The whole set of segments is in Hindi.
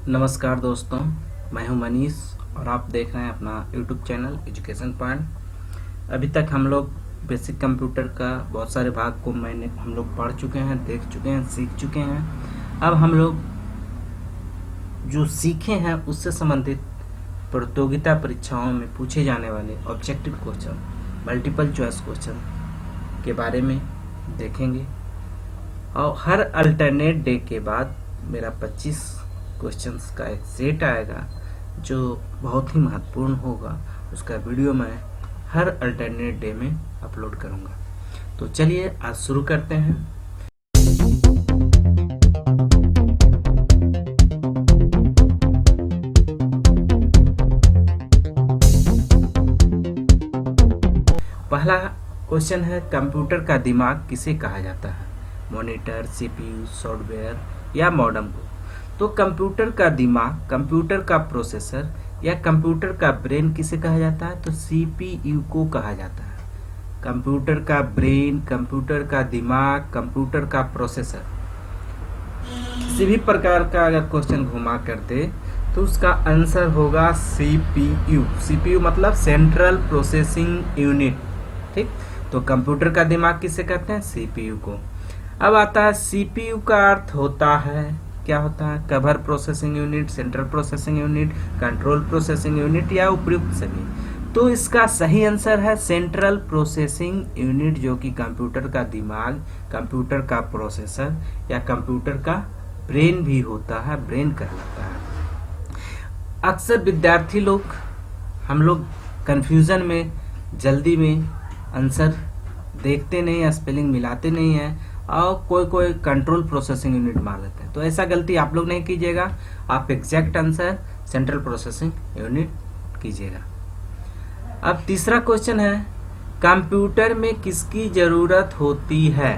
नमस्कार दोस्तों, मैं हूं मनीष और आप देख रहे हैं अपना YouTube चैनल एजुकेशन पॉइंट। अभी तक हम लोग बेसिक कंप्यूटर का बहुत सारे भाग को हम लोग पढ़ चुके हैं, देख चुके हैं, सीख चुके हैं। अब हम लोग जो सीखे हैं उससे संबंधित प्रतियोगिता परीक्षाओं में पूछे जाने वाले objective question, multiple choice question के बारे में देखेंगे। और हर अल्टरनेट डे के बाद मेरा 25 क्वेश्चंस का एक सेट आएगा जो बहुत ही महत्वपूर्ण होगा। उसका वीडियो मैं हर अल्टरनेट डे में अपलोड करूंगा। तो चलिए आज शुरू करते हैं। पहला क्वेश्चन है, कंप्यूटर का दिमाग किसे कहा जाता है? मॉनिटर, सीपीयू, सॉफ्टवेयर या मॉडेम को? तो कंप्यूटर का दिमाग, कंप्यूटर का प्रोसेसर या कंप्यूटर का ब्रेन किसे कहा जाता है? तो सीपीयू को कहा जाता है। कंप्यूटर का ब्रेन, कंप्यूटर का दिमाग, कंप्यूटर का प्रोसेसर, किसी भी प्रकार का अगर क्वेश्चन घुमा कर दे तो उसका आंसर होगा सीपीयू। सीपीयू मतलब सेंट्रल प्रोसेसिंग यूनिट। ठीक, तो कंप्यूटर का दिमाग किसे कहते हैं? सीपीयू को। अब आता है सीपीयू का अर्थ होता है, क्या होता है? Cover processing unit, central processing unit, control processing unit या उपयुक्त सभी। तो इसका सही आंसर है सेंट्रल प्रोसेसिंग यूनिट, जो कि कंप्यूटर का दिमाग, कंप्यूटर का प्रोसेसर या कंप्यूटर का ब्रेन भी होता है, ब्रेन कहलाता है। अक्सर विद्यार्थी लोग, हम लोग कंफ्यूजन में, जल्दी में आंसर देखते नहीं है, स्पेलिंग मिलाते नहीं है और कोई कंट्रोल प्रोसेसिंग यूनिट मार देते हैं। तो ऐसा गलती आप लोग नहीं कीजिएगा, आप exact answer central processing unit कीजिएगा। अब तीसरा क्वेश्चन है, कंप्यूटर में किसकी जरूरत होती है?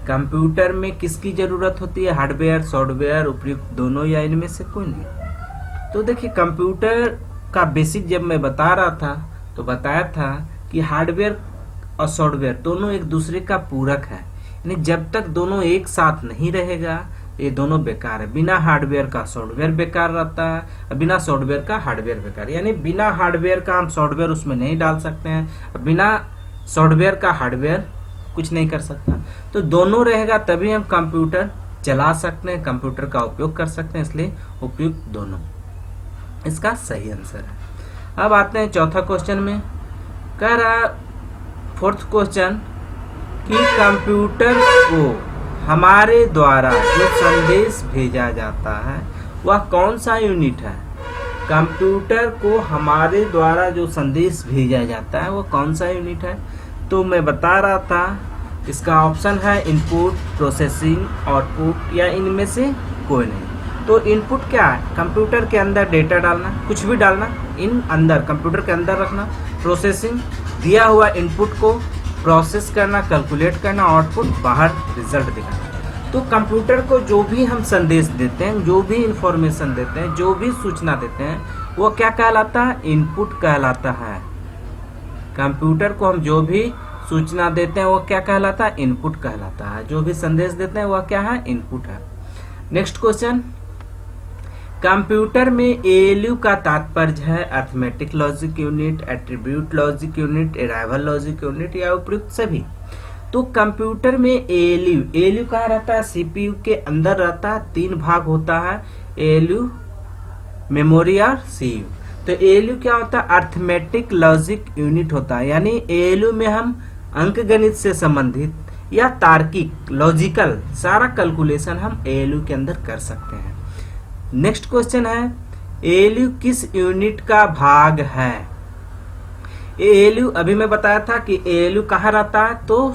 कंप्यूटर में किसकी जरूरत होती है? हार्डवेयर, सॉफ्टवेयर, उपयुक्त दोनों या इनमें से कोई नहीं? तो देखिए, कंप्यूटर का बेसिक जब मैं बता रहा था तो बताया था कि हार्डवेयर और सॉफ्टवेयर दोनों एक दूसरे का पूरक है, यानी जब तक दोनों एक साथ नहीं रहेगा ये दोनों बेकार है। बिना हार्डवेयर का सॉफ्टवेयर बेकार रहता है, बिना सॉफ्टवेयर का हार्डवेयर बेकार, यानी बिना हार्डवेयर का हम सॉफ्टवेयर उसमें नहीं डाल सकते हैं, बिना सॉफ्टवेयर का हार्डवेयर कुछ नहीं कर सकता। तो दोनों रहेगा तभी हम कंप्यूटर चला सकते हैं, कंप्यूटर का उपयोग कर सकते हैं, इसलिए उपयुक्त दोनों इसका सही आंसर है। अब आते हैं चौथा क्वेश्चन में। कह रहा फोर्थ क्वेश्चन कि कंप्यूटर को हमारे द्वारा जो संदेश भेजा जाता है वह कौन सा यूनिट है? कंप्यूटर को हमारे द्वारा जो संदेश भेजा जाता है वह कौन सा यूनिट है? तो मैं बता रहा था इसका ऑप्शन है इनपुट, प्रोसेसिंग, आउटपुट या इनमें से कोई नहीं। तो इनपुट क्या है? कंप्यूटर के अंदर डेटा डालना, कुछ भी डालना, इन अंदर कंप्यूटर के अंदर रखना। प्रोसेसिंग, दिया हुआ इनपुट को प्रोसेस करना, कैलकुलेट करना, आउटपुट बाहर रिजल्ट दिखाना। तो कंप्यूटर को जो भी हम संदेश देते हैं, जो भी इंफॉर्मेशन देते हैं, जो भी सूचना देते हैं, वो क्या कहलाता है? इनपुट कहलाता है। कंप्यूटर को हम जो भी सूचना देते हैं वो क्या कहलाता है? इनपुट कहलाता है। जो भी संदेश देते हैं वह क्या है? इनपुट है। नेक्स्ट क्वेश्चन, कंप्यूटर में एएलयू का तात्पर्य है arithmetic logic unit, attribute logic unit, arrival logic unit या उपयुक्त सभी। तो कंप्यूटर में एएलयू कहाँ रहता है? सीपीयू के अंदर रहता है। 3 भाग होता है एएलयू, मेमोरी और सीयू। तो एएलयू क्या होता है? अर्थमेटिक लॉजिक यूनिट होता है, यानी एएलयू में हम अंकगणित से संबंधित या तार्किक, लॉजिकल सारा कैलकुलेशन हम एएलयू के अंदर कर सकते हैं। नेक्स्ट क्वेश्चन है, एएलयू किस यूनिट का भाग है? एएलयू, अभी मैं बताया था कि एएलयू कहाँ रहता है? तो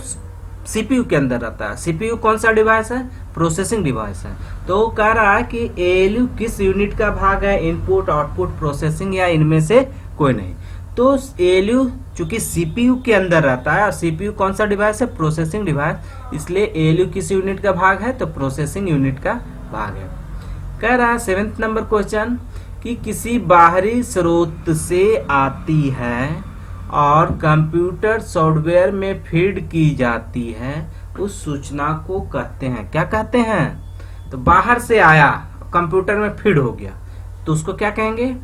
सीपीयू के अंदर रहता है। सीपीयू कौन सा डिवाइस है? प्रोसेसिंग डिवाइस है। तो कह रहा है कि एएलयू किस यूनिट का भाग है? इनपुट, आउटपुट, प्रोसेसिंग या इनमें से कोई नहीं। तो एएलयू चूंकि सीपीयू के अंदर रहता है और सीपीयू कौन सा डिवाइस है? प्रोसेसिंग डिवाइस, इसलिए एएलयू किस यूनिट का भाग है? तो प्रोसेसिंग यूनिट का भाग है। कह रहा है 7th नंबर क्वेश्चन कि किसी बाहरी स्रोत से आती है और कंप्यूटर सॉफ्टवेयर में फीड की जाती है, उस सूचना को कहते हैं, क्या कहते हैं? तो बाहर से आया कंप्यूटर में फीड हो गया तो उसको क्या कहेंगे?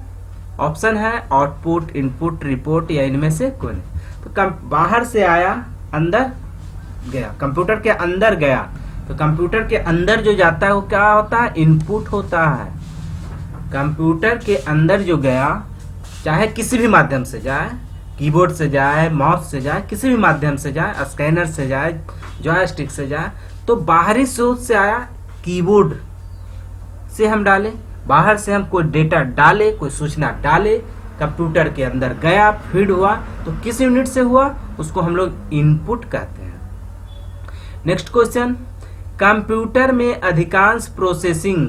ऑप्शन है आउटपुट, इनपुट, रिपोर्ट या इनमें से कोई नहीं। तो बाहर से आया, अंदर गया, कंप्यूटर के अंदर गया, तो कंप्यूटर के अंदर जो जाता है वो क्या होता है? इनपुट होता है। कंप्यूटर के अंदर जो गया, चाहे किसी भी माध्यम से जाए, कीबोर्ड से जाए, माउस से जाए, किसी भी माध्यम से जाए, स्कैनर से जाए, जॉयस्टिक से जाए, तो बाहरी स्रोत से आया, कीबोर्ड से हम डाले, बाहर से हम कोई डेटा डाले, कोई सूचना डाले, कंप्यूटर के अंदर गया, फीड हुआ, तो किस यूनिट से हुआ? उसको हम लोग इनपुट कहते हैं। नेक्स्ट क्वेश्चन, कंप्यूटर में अधिकांश प्रोसेसिंग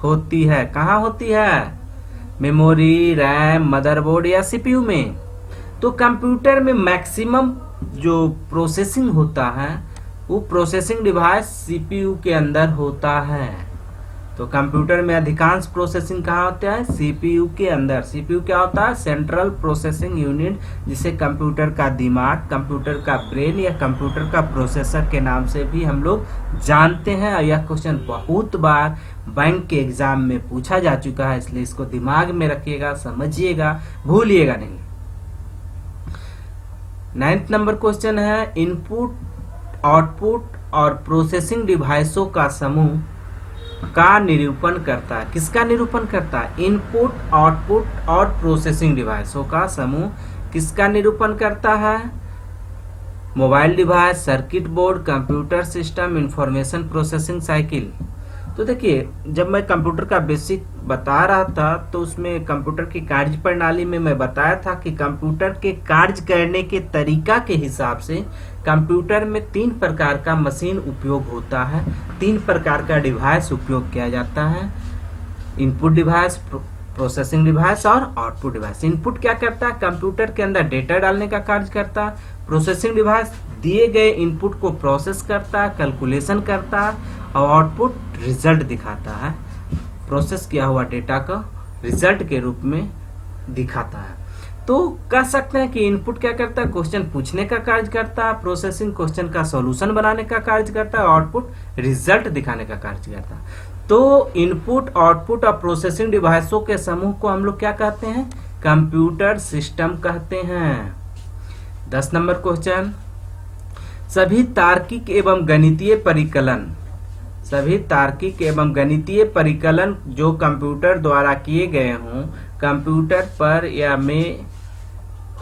होती है, कहाँ होती है? मेमोरी, रैम, मदरबोर्ड या सीपीयू में। तो कंप्यूटर में मैक्सिमम जो प्रोसेसिंग होता है वो प्रोसेसिंग डिवाइस सीपीयू के अंदर होता है। तो कंप्यूटर में अधिकांश प्रोसेसिंग कहाँ होता है? सीपीयू के अंदर। सीपीयू क्या होता है? सेंट्रल प्रोसेसिंग यूनिट, जिसे कंप्यूटर का दिमाग, कंप्यूटर का ब्रेन या कंप्यूटर का प्रोसेसर के नाम से भी हम लोग जानते हैं। और यह क्वेश्चन बहुत बार बैंक के एग्जाम में पूछा जा चुका है, इसलिए इसको दिमाग में रखिएगा, समझिएगा, भूलिएगा नहीं। 9th नंबर क्वेश्चन है, इनपुट, आउटपुट और प्रोसेसिंग डिवाइसों का समूह का निरूपण करता है। किसका निरूपण करता है? इनपुट, आउटपुट और प्रोसेसिंग डिवाइसों का समूह किसका निरूपण करता है? Mobile device, circuit board, computer system, information processing cycle. तो देखिए, जब मैं कंप्यूटर का बेसिक बता रहा था तो उसमें कंप्यूटर की कार्य प्रणाली में मैं बताया था कि कंप्यूटर के कार्य करने के तरीका के हिसाब से कंप्यूटर में 3 प्रकार का मशीन उपयोग होता है, 3 प्रकार का डिवाइस उपयोग किया जाता है। इनपुट डिवाइस, प्रोसेसिंग डिवाइस और आउटपुट डिवाइस। इनपुट क्या करता है? कंप्यूटर के अंदर डेटा डालने का कार्य करता है। प्रोसेसिंग डिवाइस दिए गए इनपुट को प्रोसेस करता है, कैलकुलेशन करता है, और आउटपुट रिजल्ट दिखाता है, प्रोसेस किया हुआ डेटा का रिजल्ट के रूप में दिखाता है। तो कह सकते हैं कि इनपुट क्या करता है? क्वेश्चन पूछने का कार्य करता है, प्रोसेसिंग क्वेश्चन का सॉल्यूशन बनाने का कार्य करता है, आउटपुट रिजल्ट दिखाने का कार्य करता है। तो इनपुट, आउटपुट और प्रोसेसिंग डिवाइसों के समूह को हम लोग क्या कहते हैं? कंप्यूटर सिस्टम कहते हैं। 10 नंबर क्वेश्चन, सभी तार्किक एवं गणितीय परिकलन, सभी तार्किक एवं गणितीय परिकलन जो कंप्यूटर द्वारा किए गए हों, कंप्यूटर पर या में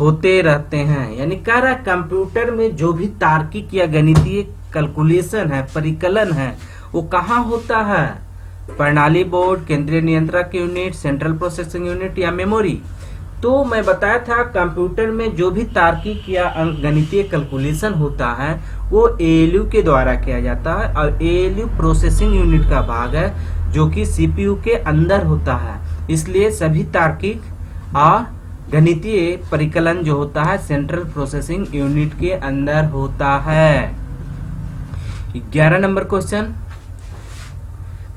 होते रहते हैं। यानी कह रहा है कंप्यूटर में जो भी तार्किक या गणितीय कैलकुलेशन है, परिकलन है, वो कहाँ होता है? प्रणाली बोर्ड, केंद्रीय नियंत्रक यूनिट, सेंट्रल प्रोसेसिंग यूनिट या मेमोरी। तो मैं बताया था कंप्यूटर में जो भी तार्किक या गणितीय कैलकुलेशन होता है वो एएलयू के द्वारा किया जाता है, और एएलयू प्रोसेसिंग यूनिट का भाग है जो कि सीपीयू के अंदर होता है। इसलिए सभी तार्किक और गणितीय परिकलन जो होता है सेंट्रल प्रोसेसिंग यूनिट के अंदर होता है। 11 नंबर क्वेश्चन,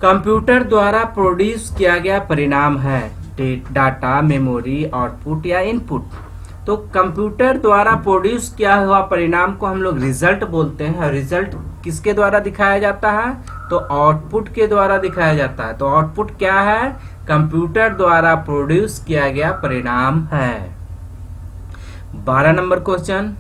कंप्यूटर द्वारा प्रोड्यूस किया गया परिणाम है डाटा, मेमोरी, आउटपुट या इनपुट। तो कंप्यूटर द्वारा प्रोड्यूस किया हुआ परिणाम को हम लोग रिजल्ट बोलते हैं। रिजल्ट किसके द्वारा दिखाया जाता है? तो आउटपुट के द्वारा दिखाया जाता है। तो आउटपुट क्या है? कंप्यूटर द्वारा प्रोड्यूस किया गया परिणाम है। 12 नंबर क्वेश्चन,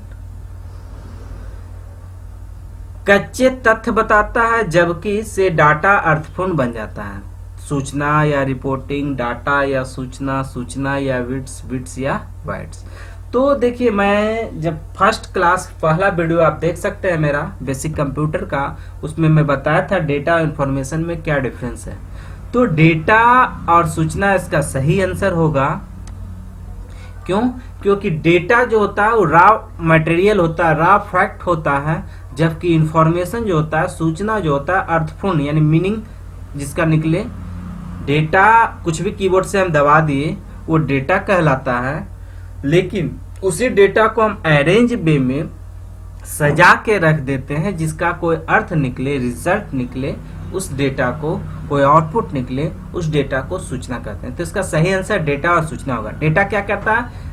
कच्चे तथ्य बताता है जबकि से डाटा अर्थपूर्ण बन जाता है। सूचना या रिपोर्टिंग, डाटा या सूचना, सूचना या बिट्स या बाइट्स। तो देखिए, मैं जब फर्स्ट क्लास पहला वीडियो आप देख सकते हैं मेरा बेसिक कंप्यूटर का, उसमें मैं बताया था डेटा और इंफॉर्मेशन में क्या डिफरेंस है। तो डेटा और सूचना इसका सही आंसर होगा। क्यों? क्योंकि डेटा जो होता है वो रॉ मटेरियल होता है, रॉ फैक्ट होता है, जबकि इंफॉर्मेशन जो होता है, सूचना जो होता है अर्थपूर्ण यानी मीनिंग जिसका निकले। डेटा कुछ भी कीबोर्ड से हम दबा दिए वो डेटा कहलाता है, लेकिन उसी डेटा को हम अरेंज वे में सजा के रख देते हैं जिसका कोई अर्थ निकले, रिजल्ट निकले, उस डेटा को कोई आउटपुट निकले, उस डेटा को सूचना कहते हैं। तो इसका सही आंसर डेटा और सूचना होगा। डेटा क्या करता है?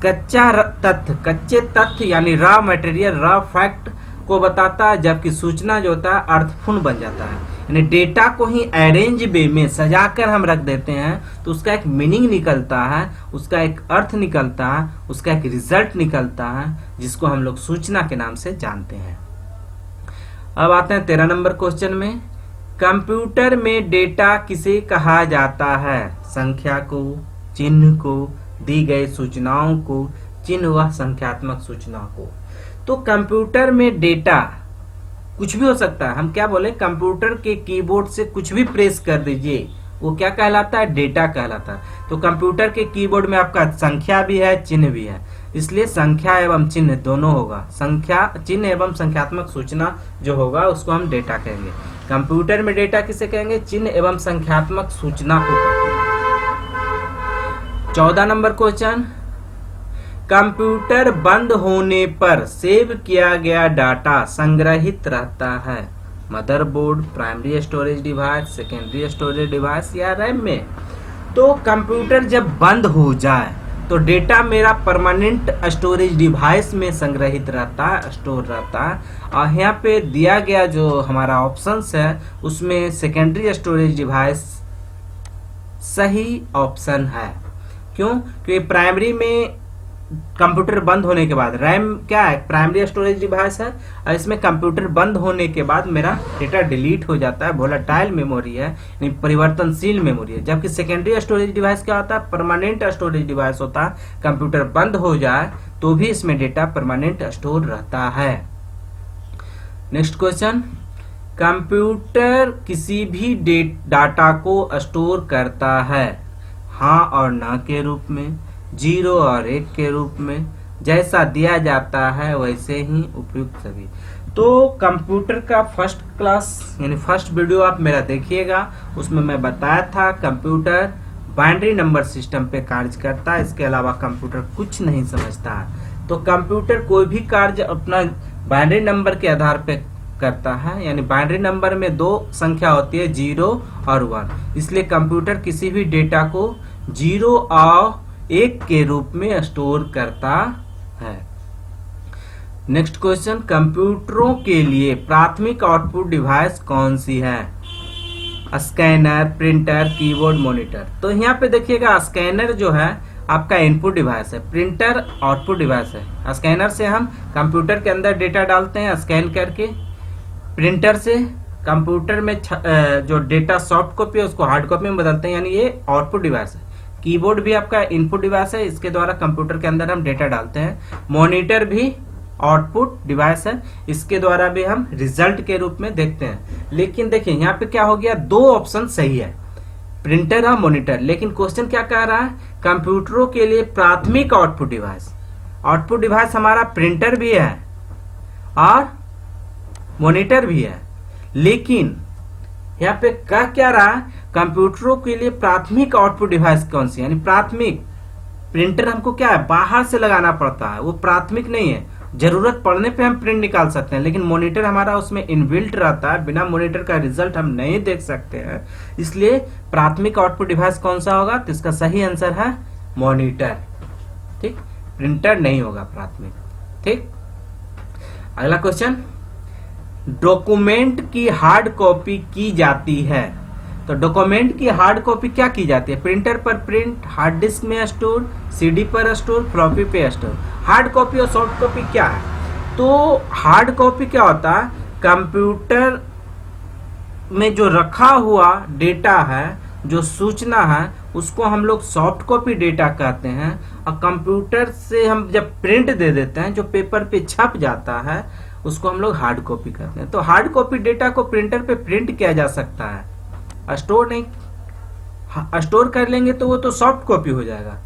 कच्चा तथ्य, कच्चे तथ्य यानी रॉ मटेरियल, रॉ फैक्ट को बताता है, जबकि सूचना जो होता है अर्थपूर्ण बन जाता है। यानी डेटा को ही अरेंज वे में सजाकर हम रख देते हैं तो उसका एक मीनिंग निकलता है, उसका एक अर्थ निकलता है, उसका एक रिजल्ट निकलता है, जिसको हम लोग सूचना के नाम से जानते हैं। अब आते हैं 13 नंबर क्वेश्चन में। कंप्यूटर में डेटा किसे कहा जाता है? संख्या को, चिन्ह को, दी गई सूचनाओं को, चिन्ह व संख्यात्मक सूचनाओं को। तो कंप्यूटर में डेटा कुछ भी हो सकता है। हम क्या बोले, कंप्यूटर के कीबोर्ड से कुछ भी प्रेस कर दीजिए, वो क्या कहलाता है? डेटा कहलाता है। तो कंप्यूटर के कीबोर्ड में आपका संख्या भी है, चिन्ह भी है, इसलिए संख्या एवं चिन्ह दोनों होगा। संख्या, चिन्ह एवं संख्यात्मक सूचना जो होगा उसको हम डेटा कहेंगे। कंप्यूटर में डेटा किसे कहेंगे? चिन्ह एवं संख्यात्मक सूचना को कहते हैं। 14 नंबर क्वेश्चन। कंप्यूटर बंद होने पर सेव किया गया डाटा संग्रहित रहता है motherboard, primary storage device, secondary storage device या रैम में। तो कंप्यूटर जब बंद हो जाए तो डेटा मेरा परमानेंट स्टोरेज डिवाइस में संग्रहित रहता है, स्टोर रहता है। और यहाँ पे दिया गया जो हमारा ऑप्शंस है उसमें सेकेंडरी स्टोरेज डिवाइस सही ऑप्शन है। क्यों? क्योंकि प्राइमरी में कंप्यूटर बंद होने के बाद, रैम क्या है? प्राइमरी स्टोरेज डिवाइस है, और इसमें कंप्यूटर बंद होने के बाद मेरा डेटा डिलीट हो जाता है, वोलेटाइल मेमोरी है, यानी परिवर्तनशील मेमोरी है। जबकि सेकेंडरी स्टोरेज डिवाइस क्या होता है? परमानेंट स्टोरेज डिवाइस होता है। कंप्यूटर बंद हो जाए तो भी इसमें डेटा परमानेंट स्टोर रहता है। Next question. कंप्यूटर किसी भी डाटा को स्टोर करता है हाँ और ना के रूप में, 0 और 1 के रूप में, जैसा दिया जाता है वैसे ही उपयुक्त सभी। तो कंप्यूटर का फर्स्ट क्लास यानी फर्स्ट वीडियो आप मेरा देखिएगा, उसमें मैं बताया था कंप्यूटर बाइनरी नंबर सिस्टम पे कार्य करता है, इसके अलावा कंप्यूटर कुछ नहीं समझता है। तो कंप्यूटर कोई भी कार्य अपना बाइनरी नंबर के आधार पे करता है, यानी बाइनरी नंबर में 2 संख्या होती है, 0 और 1। इसलिए कंप्यूटर किसी भी डेटा को 0 और 1 के रूप में स्टोर करता है। Next question. कंप्यूटरों के लिए प्राथमिक आउटपुट डिवाइस कौन सी है? Scanner, printer, keyboard, monitor. तो यहाँ पे देखिएगा, स्कैनर जो है आपका इनपुट डिवाइस है, प्रिंटर आउटपुट डिवाइस है। स्कैनर से हम कंप्यूटर के अंदर डेटा डालते हैं स्कैन करके, प्रिंटर से कंप्यूटर में जो डेटा सॉफ्ट कॉपी है उसको हार्ड कॉपी में बदलते हैं, यानी ये आउटपुट डिवाइस है। कीबोर्ड भी आपका इनपुट डिवाइस है, इसके द्वारा कंप्यूटर के अंदर हम डेटा डालते हैं। मॉनिटर भी आउटपुट डिवाइस है, इसके द्वारा भी हम रिजल्ट के रूप में देखते हैं। लेकिन देखिए यहाँ पे क्या हो गया, 2 ऑप्शन सही है, प्रिंटर और मॉनिटर। लेकिन क्वेश्चन क्या कह रहा है? कंप्यूटरों के लिए प्राथमिक आउटपुट डिवाइस। आउटपुट डिवाइस हमारा प्रिंटर भी है और मॉनिटर भी है, लेकिन यहाँ पे कह क्या रहा है? कंप्यूटरों के लिए प्राथमिक आउटपुट डिवाइस कौन सी? यानी प्राथमिक प्रिंटर हमको क्या है, बाहर से लगाना पड़ता है, वो प्राथमिक नहीं है। जरूरत पड़ने पे हम प्रिंट निकाल सकते हैं, लेकिन मॉनिटर हमारा उसमें इनबिल्ट रहता है, बिना मॉनिटर का रिजल्ट हम नहीं देख सकते हैं। इसलिए प्राथमिक आउटपुट डिवाइस कौन सा होगा? तो इसका सही आंसर है मॉनिटर। ठीक, प्रिंटर नहीं होगा प्राथमिक। ठीक, अगला क्वेश्चन। डॉक्यूमेंट की हार्ड कॉपी की जाती है। तो डॉक्यूमेंट की हार्ड कॉपी क्या की जाती है? प्रिंटर पर प्रिंट, हार्ड डिस्क में स्टोर, सीडी पर स्टोर, फ्लॉपी पे स्टोर। हार्ड कॉपी और सॉफ्ट कॉपी क्या है? तो हार्ड कॉपी क्या होता है? कंप्यूटर में जो रखा हुआ डेटा है, जो सूचना है, उसको हम लोग सॉफ्ट कॉपी डेटा कहते हैं। और कंप्यूटर से हम जब प्रिंट दे देते हैं, जो पेपर पे छप जाता है, उसको हम लोग हार्ड कॉपी कहते हैं। तो हार्ड कॉपी डेटा को प्रिंटर पे प्रिंट किया जा सकता है, स्टोर नहीं। स्टोर कर लेंगे तो वो तो सॉफ्ट कॉपी हो जाएगा,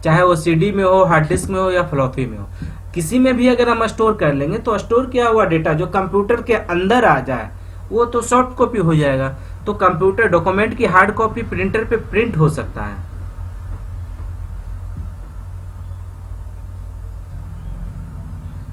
चाहे वो सीडी में हो, हार्ड डिस्क में हो या फ्लॉपी में हो। किसी में भी अगर हम स्टोर कर लेंगे तो स्टोर किया हुआ डेटा जो कंप्यूटर के अंदर आ जाए वो तो सॉफ्ट कॉपी हो जाएगा। तो कंप्यूटर डॉक्यूमेंट की हार्ड कॉपी प्रिंटर पे प्रिंट हो सकता है।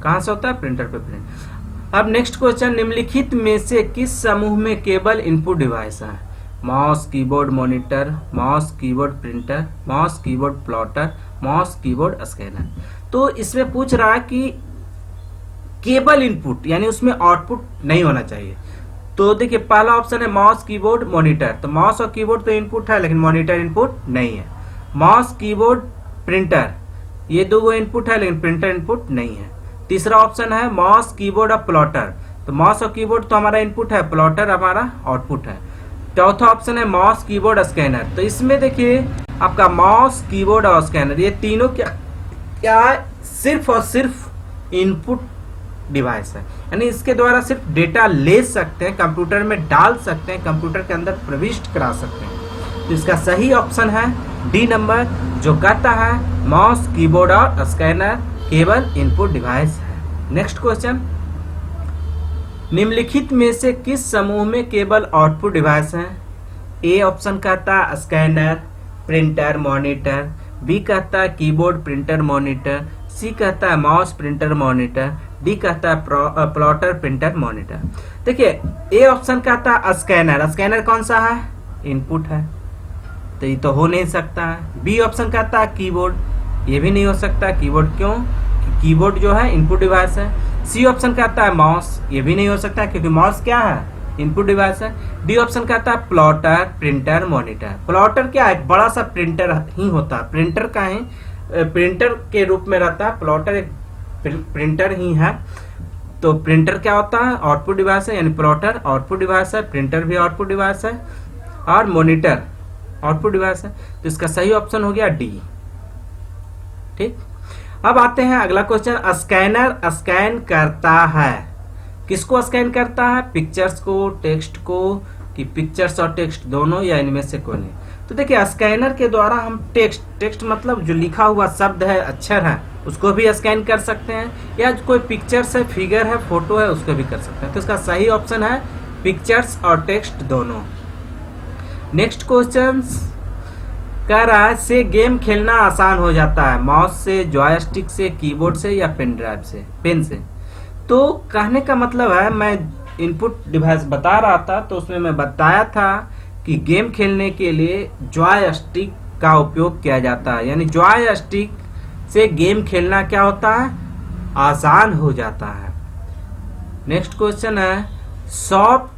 कहां से होता है? प्रिंटर पे प्रिंट। अब नेक्स्ट क्वेश्चन। निम्नलिखित में से किस समूह में केवल इनपुट डिवाइस है? Mouse, keyboard, monitor, mouse, keyboard, printer, mouse, keyboard, plotter, mouse, keyboard, scanner. तो इसमें पूछ रहा है कि केवल इनपुट, यानी उसमें आउटपुट नहीं होना चाहिए। तो देखिए पहला ऑप्शन है माउस कीबोर्ड मॉनिटर, तो माउस और कीबोर्ड तो इनपुट है लेकिन मॉनिटर इनपुट नहीं है। माउस कीबोर्ड प्रिंटर, ये दो इनपुट है लेकिन प्रिंटर इनपुट नहीं है। तीसरा ऑप्शन है माउस कीबोर्ड और प्लॉटर, तो माउस और कीबोर्ड तो हमारा इनपुट है, प्लॉटर हमारा आउटपुट है। चौथा ऑप्शन है माउस कीबोर्ड स्कैनर, तो इसमें देखिए आपका माउस कीबोर्ड और स्कैनर ये तीनों क्या सिर्फ और सिर्फ इनपुट डिवाइस है, यानी इसके द्वारा सिर्फ डेटा ले सकते हैं, कंप्यूटर में डाल सकते हैं, कंप्यूटर के अंदर प्रविष्ट करा सकते हैं। तो इसका सही ऑप्शन है डी नंबर, जो कहता है माउस कीबोर्ड और स्कैनर केवल इनपुट डिवाइस है। नेक्स्ट क्वेश्चन, निम्नलिखित में से किस समूह में केवल आउटपुट डिवाइस है? ए ऑप्शन कहता है स्कैनर प्रिंटर मॉनिटर, बी कहता है कीबोर्ड प्रिंटर मॉनिटर, सी कहता है माउस प्रिंटर मॉनिटर, डी कहता है प्लॉटर प्रिंटर मॉनिटर। देखिए ए ऑप्शन कहता है स्कैनर, स्कैनर कौन सा है? इनपुट है, तो ये तो हो नहीं सकता है। बी ऑप्शन कहता है कीबोर्ड, ये भी नहीं हो सकता, कीबोर्ड क्यों? कीबोर्ड जो है इनपुट डिवाइस है। सी ऑप्शन कहता है माउस, ये भी नहीं हो सकता क्योंकि माउस क्या है? इनपुट डिवाइस है। डी ऑप्शन कहता है प्लॉटर प्रिंटर मॉनिटर, प्लॉटर क्या है? एक बड़ा सा प्रिंटर ही होता है, प्रिंटर का ही प्रिंटर के रूप में रहता है, प्लॉटर एक प्रिंटर ही है। तो प्रिंटर क्या होता है? आउटपुट डिवाइस है, यानी प्लॉटर आउटपुट डिवाइस है, प्रिंटर भी आउटपुट डिवाइस है और मॉनिटर आउटपुट डिवाइस है। तो इसका सही ऑप्शन हो गया डी। ठीक, अब आते हैं अगला क्वेश्चन, स्कैनर स्कैन करता है, किसको स्कैन करता है? पिक्चर्स को, टेक्स्ट को, कि पिक्चर्स और टेक्स्ट दोनों या इनमें से कोई नहीं? तो देखिए स्कैनर के द्वारा हम टेक्स्ट मतलब जो लिखा हुआ शब्द है, अक्षर है, उसको भी स्कैन कर सकते हैं, या कोई पिक्चर्स है, फिगर है, फोटो है, उसको भी कर सकते हैं। तो इसका सही ऑप्शन है पिक्चर्स और टेक्स्ट दोनों। नेक्स्ट क्वेश्चन कह रहा है से गेम खेलना आसान हो जाता है, माउस से, जॉयस्टिक से, कीबोर्ड से या पेन ड्राइव से, पेन से। तो कहने का मतलब है, मैं इनपुट डिवाइस बता रहा था तो उसमें मैं बताया था कि गेम खेलने के लिए जॉयस्टिक का उपयोग किया जाता है, यानी जॉयस्टिक से गेम खेलना क्या होता है? आसान हो जाता है। नेक्स्ट क्वेश्चन है, सॉफ्ट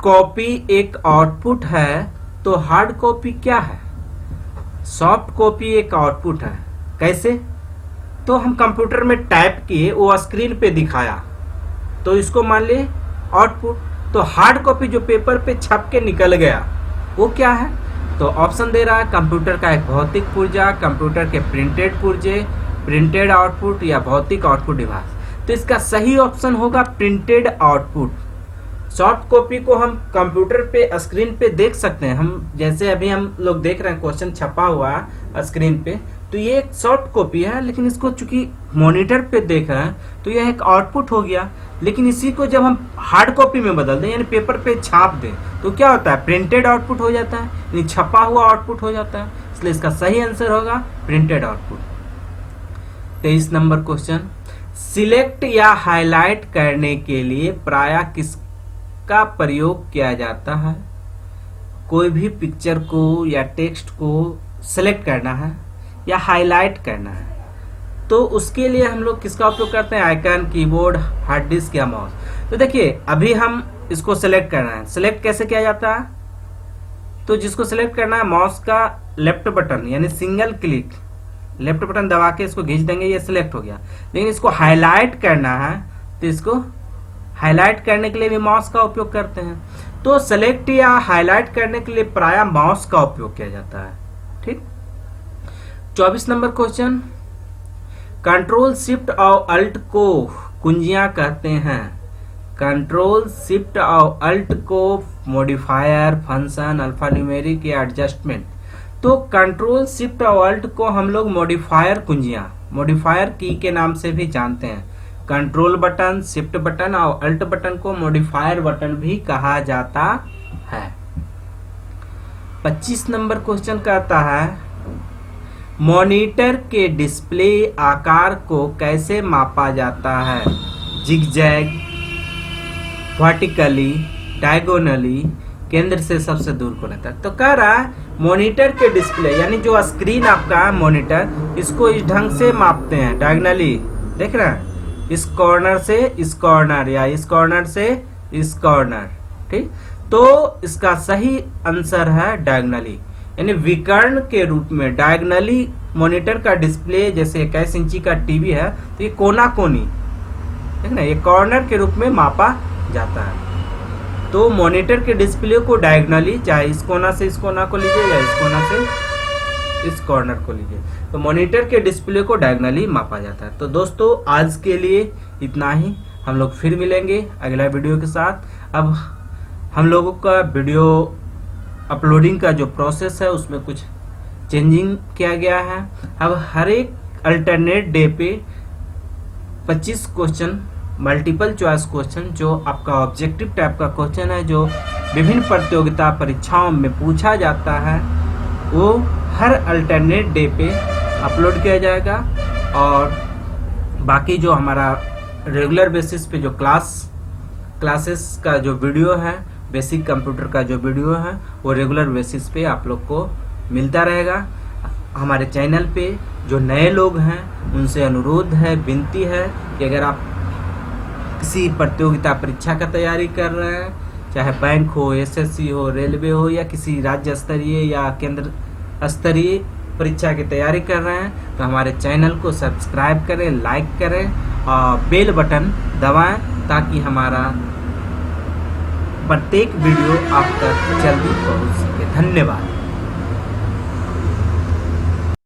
कॉपी एक आउटपुट है तो हार्ड कॉपी क्या है? सॉफ्ट कॉपी एक आउटपुट है, कैसे? तो हम कंप्यूटर में टाइप किए, वो स्क्रीन पे दिखाया, तो इसको मान लिए आउटपुट। तो हार्ड कॉपी जो पेपर पे छप के निकल गया, वो क्या है? तो ऑप्शन दे रहा है कंप्यूटर का एक भौतिक पुर्जा, कंप्यूटर के प्रिंटेड पुर्जे, प्रिंटेड आउटपुट या भौतिक आउटपुट डिवाइस। तो इसका सही ऑप्शन होगा प्रिंटेड आउटपुट। सॉफ्ट कॉपी को हम कंप्यूटर पे स्क्रीन पे देख सकते हैं, हम जैसे अभी हम लोग देख रहे हैं क्वेश्चन छपा हुआ है स्क्रीन पे, तो ये एक सॉफ्ट कॉपी है, लेकिन इसको चूंकि मॉनिटर पे देख रहे हैं तो यह एक आउटपुट हो गया। लेकिन इसी को जब हम हार्ड कॉपी में बदल दें, यानी पेपर पे छाप दें, तो क्या होता है? प्रिंटेड आउटपुट हो जाता है, यानी छपा हुआ आउटपुट हो जाता है। इसलिए इसका सही आंसर होगा printed output. 23 number question, select या हाईलाइट करने के लिए प्रायः किसका प्रयोग किया जाता है? कोई भी पिक्चर को या टेक्स्ट को सिलेक्ट करना है या हाईलाइट करना है, तो उसके लिए हम लोग किसका उपयोग करते हैं? आइकन, कीबोर्ड, हार्ड डिस्क या माउस। तो देखिए अभी हम इसको सेलेक्ट करना है, सेलेक्ट कैसे किया जाता है? तो जिसको सेलेक्ट करना है, माउस का लेफ्ट बटन यानी सिंगल क्लिक, लेफ्ट बटन दबा के इसको खींच देंगे, ये सिलेक्ट हो गया। लेकिन इसको हाईलाइट करना है, तो इसको हाईलाइट करने के लिए भी माउस का उपयोग करते हैं। तो सेलेक्ट या हाईलाइट करने के लिए प्रायः माउस का उपयोग किया जाता है। ठीक, 24 नंबर क्वेश्चन, कंट्रोल शिफ्ट और अल्ट को कुंजियां कहते हैं। कंट्रोल शिफ्ट और अल्ट को मॉडिफायर, फंक्शन, अल्फान्यूमेरिक या एडजस्टमेंट। तो कंट्रोल शिफ्ट और अल्ट को हम लोग मॉडिफायर कुंजियां, मॉडिफायर की के नाम से भी जानते हैं। कंट्रोल बटन, शिफ्ट बटन और अल्ट बटन को मॉडिफायर बटन भी कहा जाता है। 25 नंबर क्वेश्चन कहता है, मॉनिटर के डिस्प्ले आकार को कैसे मापा जाता है? जिगजैग, वर्टिकली, डायगोनली, केंद्र से सबसे दूर कोने तक। तो कह रहा है मॉनिटर के डिस्प्ले यानी जो स्क्रीन आपका है मॉनिटर, इसको इस ढंग से मापते हैं, डायगोनली, देख रहे हैं, इस कॉर्नर से इस कॉर्नर या इस कॉर्नर से इस कॉर्नर। ठीक, तो इसका सही आंसर है डायगोनली, यानी विकर्ण के रूप में। डायगोनली मॉनिटर का डिस्प्ले, जैसे 21 इंची का टीवी है तो ये कोना कोनी, ठीक ना, ये कॉर्नर के रूप में मापा जाता है। तो मॉनिटर के डिस्प्ले को डायगोनली, चाहे इस कोना से इस कोना को लीजिए या इस कोना से इस कॉर्नर को लीजिए, तो मॉनिटर के डिस्प्ले को डायगोनली मापा जाता है। तो दोस्तों आज के लिए इतना ही, हम लोग फिर मिलेंगे अगला वीडियो के साथ। अब हम लोगों का वीडियो अपलोडिंग का जो प्रोसेस है उसमें कुछ चेंजिंग किया गया है। अब हर एक अल्टरनेट डे पे 25 क्वेश्चन, मल्टीपल चॉइस क्वेश्चन, जो आपका ऑब्जेक्टिव टाइप का क्वेश्चन है, जो विभिन्न प्रतियोगिता परीक्षाओं में पूछा जाता है, वो हर अल्टरनेट डे पे अपलोड किया जाएगा। और बाकी जो हमारा रेगुलर बेसिस पे जो क्लासेस का जो वीडियो है, बेसिक कंप्यूटर का जो वीडियो है, वो रेगुलर बेसिस पे आप लोग को मिलता रहेगा। हमारे चैनल पे जो नए लोग हैं उनसे अनुरोध है, विनती है कि अगर आप किसी प्रतियोगिता परीक्षा का तैयारी कर रहे हैं, चाहे बैंक हो, एसएससी हो, रेलवे हो, या किसी राज्य स्तरीय या केंद्र स्तरीय परीक्षा की तैयारी कर रहे हैं, तो हमारे चैनल को सब्सक्राइब करें, लाइक करें और बेल बटन दबाएं, ताकि हमारा प्रत्येक वीडियो आप तक जल्दी पहुंच सके। धन्यवाद।